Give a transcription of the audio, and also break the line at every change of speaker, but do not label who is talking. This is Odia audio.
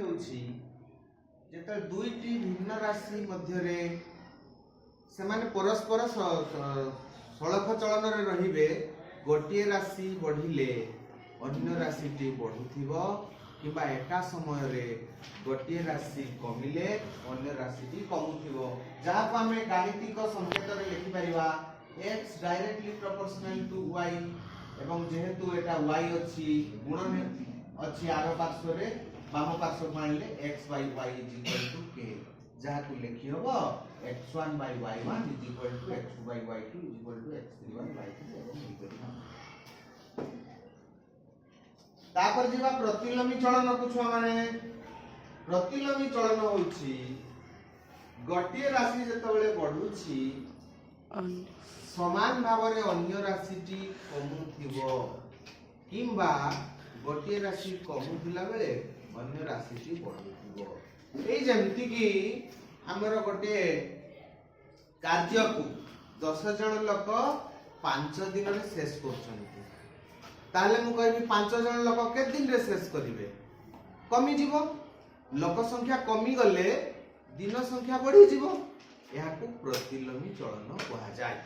ହେଉଛି ଯେତେବେଳେ ଦୁଇଟି ଭିନ୍ନ ରାଶି ମଧ୍ୟରେ ସେମାନେ ପରସ୍ପର ସଳଖ ଚଳନରେ ରହିବେ, ଗୋଟିଏ ରାଶି ବଢିଲେ ଅନ୍ୟ ରାଶିଟି ବଢୁଥିବ କିମ୍ବା ଏକା ସମୟରେ ଗୋଟିଏ ରାଶି କମିଲେ ଅନ୍ୟ ରାଶିଟି କମୁଥିବ, ଯାହାକୁ ଆମେ ଗାଣିତିକ ସଂକେତରେ ଲିଖିପାରିବା x directly proportional to y। ଏବଂ ଯେହେତୁ ଏଟା y ଅଛି, ଗୁଣନ ଅଛି ଆର ପାର୍ଶ୍ୱରେ, ବାମ ପାର୍ଶ୍ୱକୁ ଆଣିଲେ x by y is equal to k, ଯାହାକୁ ଲେଖି ହେବ x1 by y1 is equal to x2 by y2 is equal to x3 by y3 ଏବଂ ଏହିପରି। ତାପରେ ଯିବା ପ୍ରତିଲୋମୀ ଚଳନକୁ ଛୁଆ ମାନେ। ପ୍ରତିଲୋମୀ ଚଳନ ହେଉଛି ଗୋଟିଏ ରାଶି ଯେତେବେଳେ ବଢୁଛି ସମାନ ଭାବରେ ଅନ୍ୟ ରାଶିଟି କମୁଥିବ କିମ୍ବା ଗୋଟିଏ ରାଶି କମୁଥିଲା ବେଳେ ଅନ୍ୟ ରାଶିଟି ବଢୁଥିବ। ଏଇ ଯେମିତି କି ଆମର ଗୋଟିଏ କାର୍ଯ୍ୟକୁ 10 ଜଣ ଲୋକ 5 ଦିନରେ ଶେଷ କରୁଛନ୍ତି, ତାହେଲେ ମୁଁ କହିବି 5 ଜଣ ଲୋକ କେତେ ଦିନରେ ଶେଷ କରିବେ? କମିଯିବ। ଲୋକ ସଂଖ୍ୟା କମିଗଲେ ଦିନ ସଂଖ୍ୟା ବଢିଯିବ। ଏହାକୁ ପ୍ରତିଲୋମୀ ଚଳନ କୁହାଯାଏ।